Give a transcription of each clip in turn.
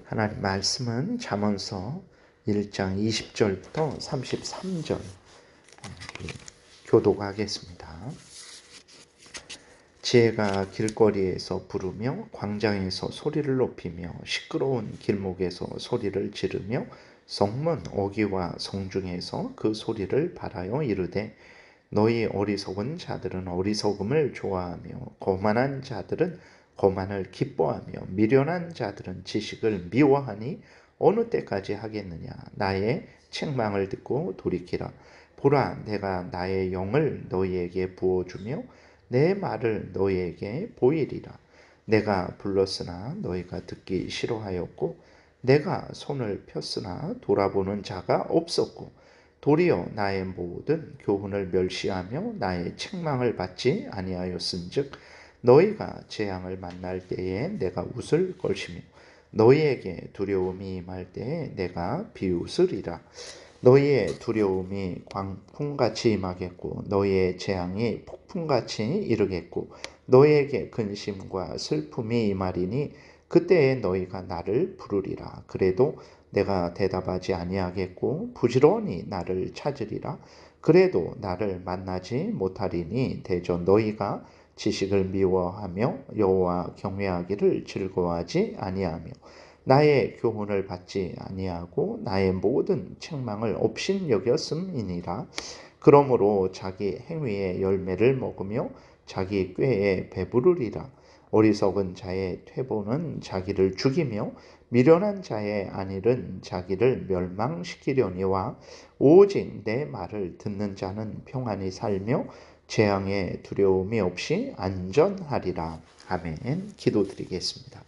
하나님 말씀은 잠언서 1장 20절부터 33절 교독하겠습니다. 지혜가 길거리에서 부르며 광장에서 소리를 높이며 시끄러운 길목에서 소리를 지르며 성문 어귀와 성중에서 그 소리를 발하여 이르되 너희 어리석은 자들은 어리석음을 좋아하며 거만한 자들은 거만을 기뻐하며 미련한 자들은 지식을 미워하니 어느 때까지 하겠느냐. 나의 책망을 듣고 돌이키라. 보라, 내가 나의 영을 너희에게 부어주며 내 말을 너희에게 보이리라. 내가 불렀으나 너희가 듣기 싫어하였고 내가 손을 폈으나 돌아보는 자가 없었고 도리어 나의 모든 교훈을 멸시하며 나의 책망을 받지 아니하였은즉 너희가 재앙을 만날 때에 내가 웃을 것이며 너희에게 두려움이 임할 때에 내가 비웃으리라. 너희의 두려움이 광풍같이 임하겠고 너희의 재앙이 폭풍같이 이르겠고 너희에게 근심과 슬픔이 임하리니 그때에 너희가 나를 부르리라. 그래도 내가 대답하지 아니하겠고 부지런히 나를 찾으리라. 그래도 나를 만나지 못하리니 대저 너희가 지식을 미워하며 여호와 경외하기를 즐거워하지 아니하며 나의 교훈을 받지 아니하고 나의 모든 책망을 업신여겼음이니라. 그러므로 자기 행위의 열매를 먹으며 자기 꾀에 배부르리라. 어리석은 자의 퇴보는 자기를 죽이며 미련한 자의 안일은 자기를 멸망시키려니와 오직 내 말을 듣는 자는 평안히 살며 재앙의 두려움이 없이 안전하리라. 아멘. 기도드리겠습니다.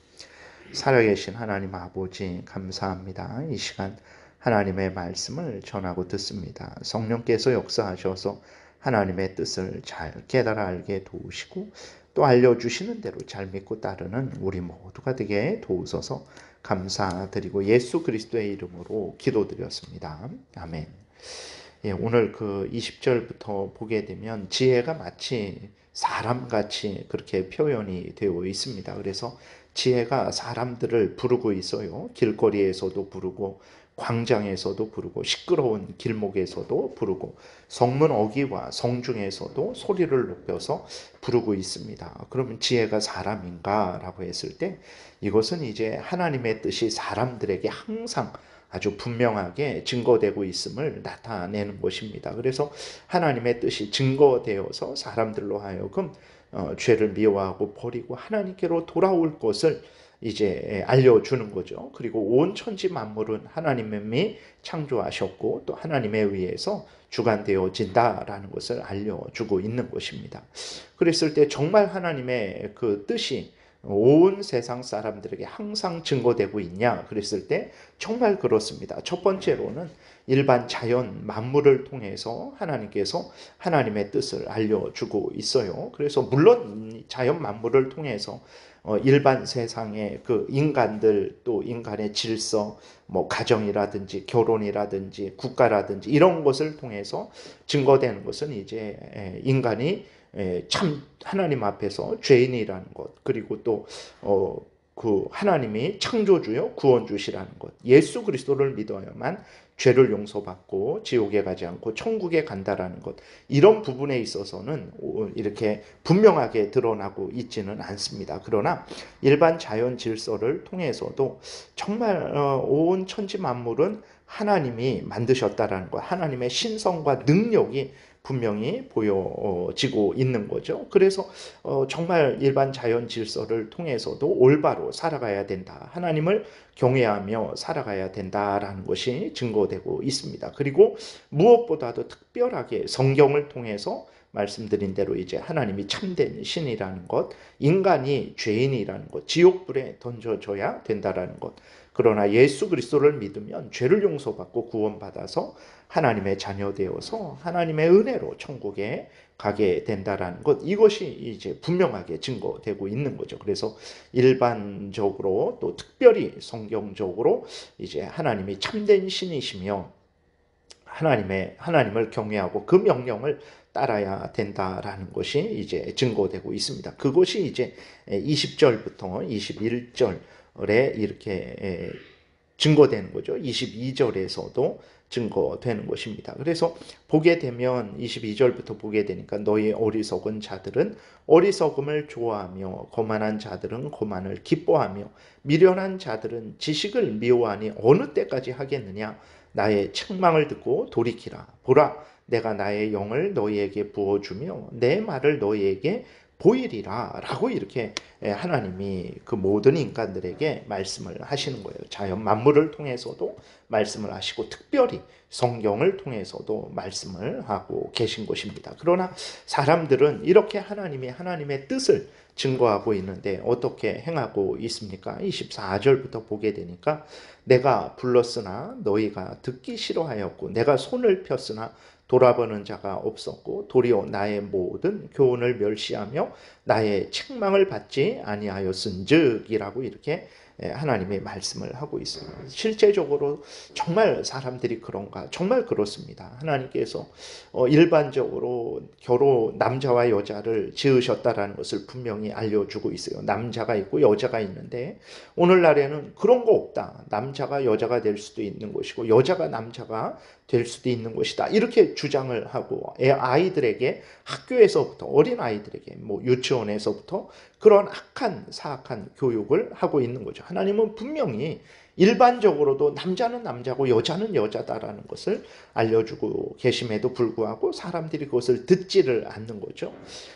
살아계신 하나님 아버지 감사합니다. 이 시간 하나님의 말씀을 전하고 듣습니다. 성령께서 역사하셔서 하나님의 뜻을 잘 깨달아 알게 도우시고 또 알려주시는 대로 잘 믿고 따르는 우리 모두가 되게 도우소서 감사드리고 예수 그리스도의 이름으로 기도드렸습니다. 아멘. 오늘 그 20절부터 보게 되면 지혜가 마치 사람같이 그렇게 표현이 되어 있습니다. 그래서 지혜가 사람들을 부르고 있어요. 길거리에서도 부르고 광장에서도 부르고 시끄러운 길목에서도 부르고 성문 어귀와 성중에서도 소리를 높여서 부르고 있습니다. 그러면 지혜가 사람인가 라고 했을 때 이것은 이제 하나님의 뜻이 사람들에게 항상 아주 분명하게 증거되고 있음을 나타내는 것입니다. 그래서 하나님의 뜻이 증거되어서 사람들로 하여금 죄를 미워하고 버리고 하나님께로 돌아올 것을 이제 알려주는 거죠. 그리고 온 천지 만물은 하나님이 창조하셨고 또 하나님에 의해서 주관되어진다라는 것을 알려주고 있는 것입니다. 그랬을 때 정말 하나님의 그 뜻이 온 세상 사람들에게 항상 증거되고 있냐 그랬을 때 정말 그렇습니다. 첫 번째로는 일반 자연 만물을 통해서 하나님께서 하나님의 뜻을 알려주고 있어요. 그래서 물론 자연 만물을 통해서 일반 세상의 그 인간들 또 인간의 질서 뭐 가정이라든지 결혼이라든지 국가라든지 이런 것을 통해서 증거되는 것은 이제 인간이 참 하나님 앞에서 죄인이라는 것 그리고 또 그 하나님이 창조주요 구원주시라는 것 예수 그리스도를 믿어야만 죄를 용서받고 지옥에 가지 않고 천국에 간다라는 것 이런 부분에 있어서는 이렇게 분명하게 드러나고 있지는 않습니다. 그러나 일반 자연 질서를 통해서도 정말 온 천지 만물은 하나님이 만드셨다라는 것 하나님의 신성과 능력이 분명히 보여지고 있는 거죠. 그래서 정말 일반 자연 질서를 통해서도 올바로 살아가야 된다. 하나님을 경외하며 살아가야 된다라는 것이 증거되고 있습니다. 그리고 무엇보다도 특별하게 성경을 통해서 말씀드린 대로 이제 하나님이 참된 신이라는 것, 인간이 죄인이라는 것, 지옥불에 던져져야 된다라는 것. 그러나 예수 그리스도를 믿으면 죄를 용서받고 구원받아서 하나님의 자녀 되어서 하나님의 은혜로 천국에 가게 된다라는 것 이것이 이제 분명하게 증거되고 있는 거죠. 그래서 일반적으로 또 특별히 성경적으로 이제 하나님이 참된 신이시며 하나님을 경외하고 그 명령을 따라야 된다라는 것이 이제 증거되고 있습니다. 그것이 이제 20절부터 21절에 이렇게 증거되는 거죠. 22절에서도 증거되는 것입니다. 그래서 보게 되면 22절부터 보게 되니까 너희 어리석은 자들은 어리석음을 좋아하며 거만한 자들은 거만을 기뻐하며 미련한 자들은 지식을 미워하니 어느 때까지 하겠느냐. 나의 책망을 듣고 돌이키라. 보라, 내가 나의 영을 너희에게 부어주며 내 말을 너희에게 보이리라 라고 이렇게 하나님이 그 모든 인간들에게 말씀을 하시는 거예요. 자연 만물을 통해서도 말씀을 하시고 특별히 성경을 통해서도 말씀을 하고 계신 것입니다. 그러나 사람들은 이렇게 하나님의 뜻을 증거하고 있는데 어떻게 행하고 있습니까? 24절부터 보게 되니까 내가 불렀으나 너희가 듣기 싫어하였고 내가 손을 폈으나 돌아보는 자가 없었고 도리어 나의 모든 교훈을 멸시하며 나의 책망을 받지 아니하였은즉이라고 이렇게 하나님의 말씀을 하고 있습니다. 실제적으로 정말 사람들이 그런가? 정말 그렇습니다. 하나님께서 일반적으로 남자와 여자를 지으셨다라는 것을 분명히 알려주고 있어요. 남자가 있고 여자가 있는데 오늘날에는 그런 거 없다. 남자가 여자가 될 수도 있는 것이고 여자가 남자가 될 수도 있는 것이다. 이렇게 주장을 하고 아이들에게 학교에서부터 어린 아이들에게 유치원에서부터 그런 사악한 교육을 하고 있는 거죠. 하나님은 분명히 일반적으로도 남자는 남자고 여자는 여자다라는 것을 알려주고 계심에도 불구하고 사람들이 그것을 듣지를 않는 거죠.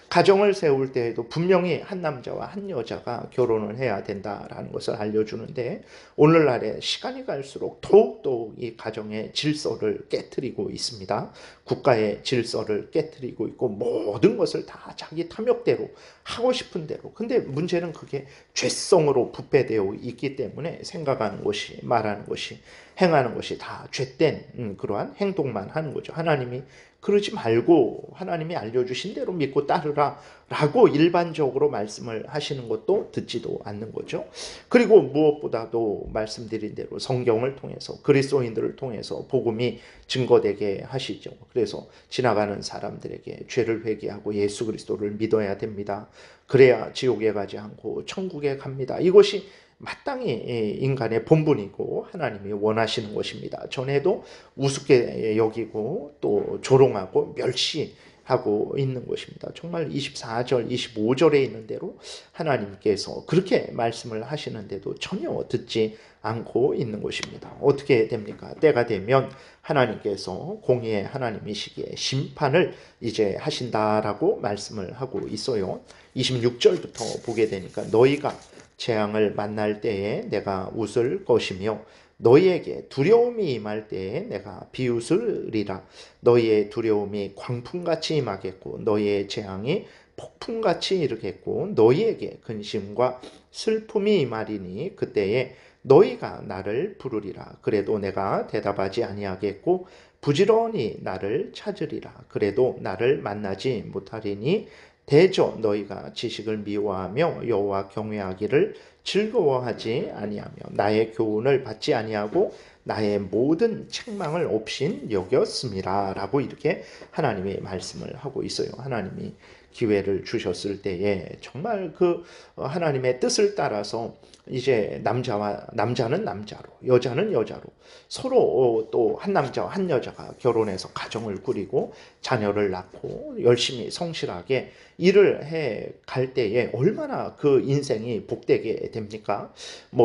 가정을 세울 때에도 분명히 한 남자와 한 여자가 결혼을 해야 된다라는 것을 알려주는데 오늘날에 시간이 갈수록 더욱더욱 이 가정의 질서를 깨트리고 있습니다. 국가의 질서를 깨트리고 있고 모든 것을 다 자기 탐욕대로 하고 싶은 대로. 근데 문제는 그게 죄성으로 부패되어 있기 때문에 생각하는 것이, 말하는 것이, 행하는 것이 다 죄된 그러한 행동만 하는 거죠. 하나님이 그러지 말고 하나님이 알려주신 대로 믿고 따르라 라고 일반적으로 말씀을 하시는 것도 듣지도 않는 거죠. 그리고 무엇보다도 말씀드린 대로 성경을 통해서 그리스도인들을 통해서 복음이 증거되게 하시죠. 그래서 지나가는 사람들에게 죄를 회개하고 예수 그리스도를 믿어야 됩니다. 그래야 지옥에 가지 않고 천국에 갑니다. 이것이 마땅히 인간의 본분이고 하나님이 원하시는 것입니다. 전에도 우습게 여기고 또 조롱하고 멸시하고 있는 것입니다. 정말 24절, 25절에 있는 대로 하나님께서 그렇게 말씀을 하시는데도 전혀 듣지 않고 있는 것입니다. 어떻게 됩니까? 때가 되면 하나님께서 공의의 하나님이시기에 심판을 이제 하신다라고 말씀을 하고 있어요. 26절부터 보게 되니까 너희가 재앙을 만날 때에 내가 웃을 것이며 너희에게 두려움이 임할 때에 내가 비웃으리라. 너희의 두려움이 광풍같이 임하겠고 너희의 재앙이 폭풍같이 이르겠고 너희에게 근심과 슬픔이 임하리니 그때에 너희가 나를 부르리라. 그래도 내가 대답하지 아니하겠고 부지런히 나를 찾으리라. 그래도 나를 만나지 못하리니 대저 너희가 지식을 미워하며 여호와 경외하기를 즐거워하지 아니하며 나의 교훈을 받지 아니하고 나의 모든 책망을 없인 여겼음이라 라고 이렇게 하나님이 말씀을 하고 있어요. 하나님이 기회를 주셨을 때에 정말 그 하나님의 뜻을 따라서 이제 남자는 남자로 여자는 여자로 서로 또 한 남자와 한 여자가 결혼해서 가정을 꾸리고 자녀를 낳고 열심히 성실하게 일을 해 갈 때에 얼마나 그 인생이 복되게 됩니까?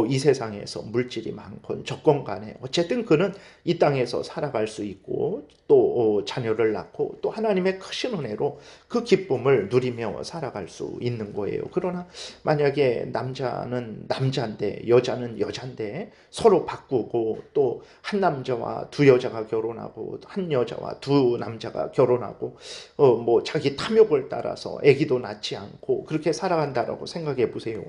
이 세상에서 물질이 많건 적건 간에 어쨌든 그는 이 땅에서 살아갈 수 있고 또 자녀를 낳고 또 하나님의 크신 은혜로 그 기쁨을 누리며 살아갈 수 있는 거예요. 그러나 만약에 남자는 남자인데 여자는 여자인데 서로 바꾸고 또 한 남자와 두 여자가 결혼하고 한 여자와 두 남자가 결혼하고 자기 탐욕을 따라서 아기도 낳지 않고 그렇게 살아간다라고 생각해 보세요.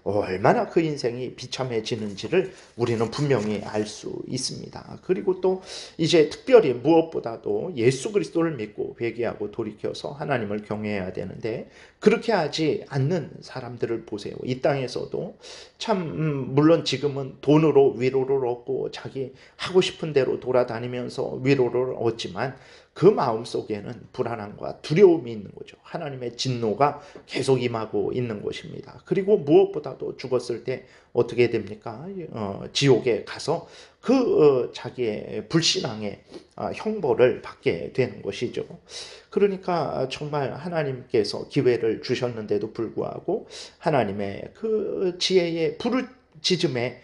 얼마나 그 인생이 비참해지는지를 우리는 분명히 알 수 있습니다. 그리고 또 이제 특별히 무엇보다도 예수 그리스도를 믿고 회개하고 돌이켜서 하나님을 경외해야 되는데 그렇게 하지 않는 사람들을 보세요. 이 땅에서도 참 물론 지금은 돈으로 위로를 얻고 자기 하고 싶은 대로 돌아다니면서 위로를 얻지만 그 마음 속에는 불안함과 두려움이 있는 거죠. 하나님의 진노가 계속 임하고 있는 것입니다. 그리고 무엇보다도 죽었을 때 어떻게 됩니까? 지옥에 가서 자기의 불신앙의 형벌을 받게 되는 것이죠. 그러니까 정말 하나님께서 기회를 주셨는데도 불구하고 하나님의 그 지혜의 부르짖음에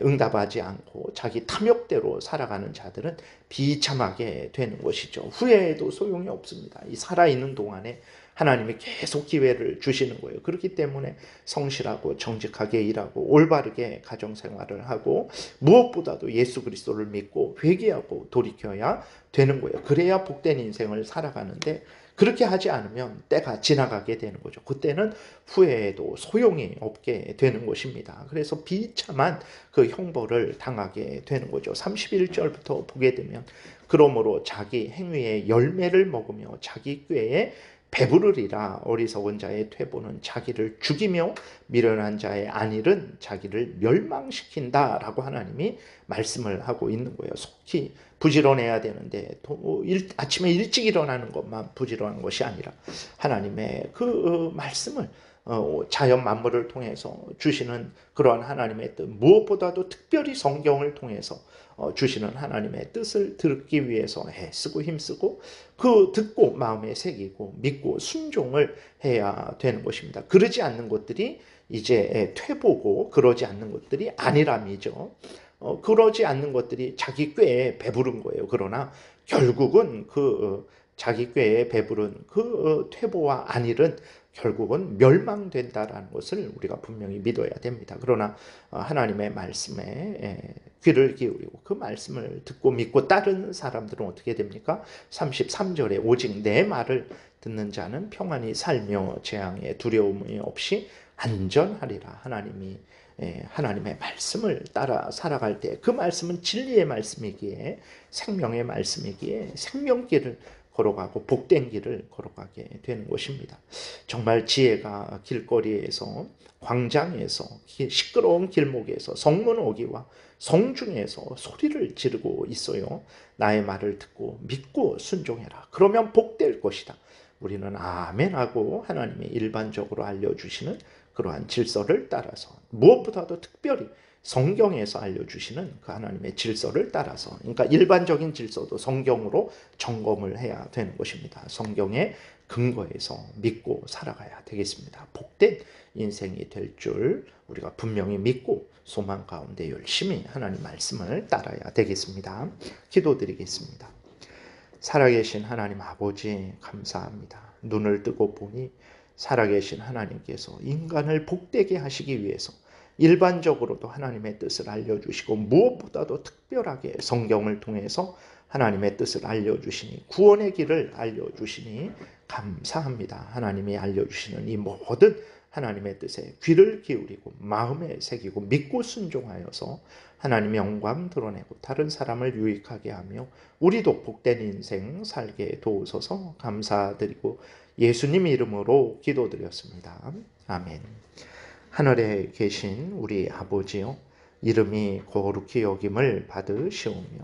응답하지 않고 자기 탐욕대로 살아가는 자들은 비참하게 되는 것이죠. 후회해도 소용이 없습니다. 이 살아있는 동안에 하나님이 계속 기회를 주시는 거예요. 그렇기 때문에 성실하고 정직하게 일하고 올바르게 가정생활을 하고 무엇보다도 예수 그리스도를 믿고 회개하고 돌이켜야 되는 거예요. 그래야 복된 인생을 살아가는데 그렇게 하지 않으면 때가 지나가게 되는 거죠. 그때는 후회해도 소용이 없게 되는 것입니다. 그래서 비참한 그 형벌을 당하게 되는 거죠. 31절부터 보게 되면 그러므로 자기 행위의 열매를 먹으며 자기 꾀에 배부르리라. 어리석은 자의 퇴보는 자기를 죽이며 미련한 자의 안일은 자기를 멸망시킨다라고 하나님이 말씀을 하고 있는 거예요. 속히 부지런해야 되는데 아침에 일찍 일어나는 것만 부지런한 것이 아니라 하나님의 그 말씀을 자연 만물을 통해서 주시는 그러한 하나님의 뜻, 무엇보다도 특별히 성경을 통해서 주시는 하나님의 뜻을 듣기 위해서 애쓰고 힘쓰고 그 듣고 마음에 새기고 믿고 순종을 해야 되는 것입니다. 그러지 않는 것들이 이제 퇴보고 그러지 않는 것들이 안일함이죠. 그러지 않는 것들이 자기 꾀에 배부른 거예요. 그러나 결국은 자기 꾀에 배부른 퇴보와 안일은 결국은 멸망된다라는 것을 우리가 분명히 믿어야 됩니다. 그러나 하나님의 말씀에 귀를 기울이고 그 말씀을 듣고 믿고 따르는 사람들은 어떻게 됩니까? 33절에 오직 내 말을 듣는 자는 평안히 살며 재앙에 두려움이 없이 안전하리라. 하나님의 말씀을 따라 살아갈 때 그 말씀은 진리의 말씀이기에 생명의 말씀이기에 생명길을 걸어가고 복된 길을 걸어가게 되는 것입니다. 정말 지혜가 길거리에서 광장에서 시끄러운 길목에서 성문 어귀와 성중에서 소리를 지르고 있어요. 나의 말을 듣고 믿고 순종해라. 그러면 복될 것이다. 우리는 아멘하고 하나님이 일반적으로 알려주시는 그러한 질서를 따라서 무엇보다도 특별히 성경에서 알려주시는 그 하나님의 질서를 따라서, 그러니까 일반적인 질서도 성경으로 점검을 해야 되는 것입니다. 성경의 근거에서 믿고 살아가야 되겠습니다. 복된 인생이 될 줄 우리가 분명히 믿고 소망 가운데 열심히 하나님 말씀을 따라야 되겠습니다. 기도드리겠습니다. 살아계신 하나님 아버지 감사합니다. 눈을 뜨고 보니 살아계신 하나님께서 인간을 복되게 하시기 위해서 일반적으로도 하나님의 뜻을 알려주시고 무엇보다도 특별하게 성경을 통해서 하나님의 뜻을 알려주시니 구원의 길을 알려주시니 감사합니다. 하나님이 알려주시는 이 모든 하나님의 뜻에 귀를 기울이고 마음에 새기고 믿고 순종하여서 하나님의 영광 드러내고 다른 사람을 유익하게 하며 우리도 복된 인생 살게 도우소서 감사드리고 예수님 이름으로 기도드렸습니다. 아멘. 하늘에 계신 우리 아버지요, 이름이 거룩히 여김을 받으시오며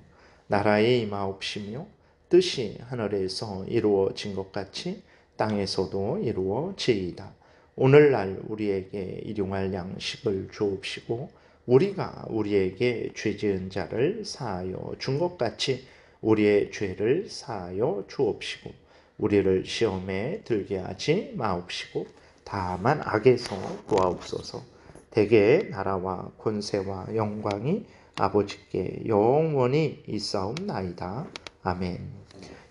나라에 임하옵시며 뜻이 하늘에서 이루어진 것 같이 땅에서도 이루어지이다. 오늘날 우리에게 일용할 양식을 주옵시고 우리가 우리에게 죄 지은 자를 사하여 준 것 같이 우리의 죄를 사하여 주옵시고 우리를 시험에 들게 하지 마옵시고 다만 악에서 구하옵소서. 대개 나라와 권세와 영광이 아버지께 영원히 있사옵나이다. 아멘.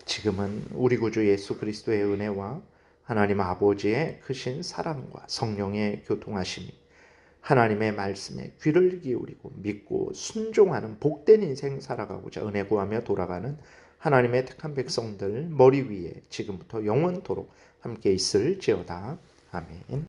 지금은 우리 구주 예수 그리스도의 은혜와 하나님 아버지의 크신 사랑과 성령의 교통하심이 하나님의 말씀에 귀를 기울이고 믿고 순종하는 복된 인생 살아가고자 은혜 구하며 돌아가는 하나님의 택한 백성들 머리 위에 지금부터 영원토록 함께 있을지어다. 아멘.